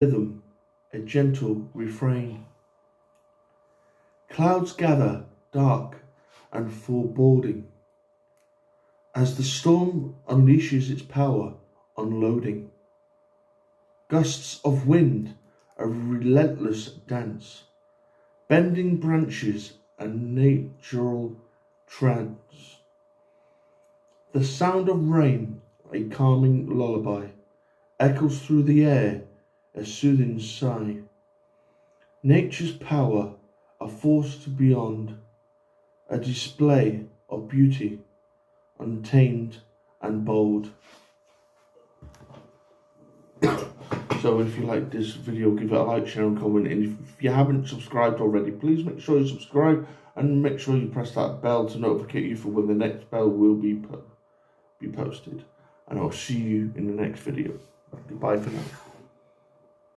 rhythm, a gentle refrain. Clouds gather, dark and foreboding, as the storm unleashes its power, unloading. Gusts of wind, a relentless dance, bending branches, a natural trance. The sound of rain, a calming lullaby, echoes through the air, a soothing sigh. Nature's power, a force to beyond, a display of beauty, untamed and bold. So if you like this video, give it a like, share and comment, and if you haven't subscribed already, please make sure you subscribe and make sure you press that bell to notify you for when the next bell will be posted. And I'll see you in the next video. Goodbye for now.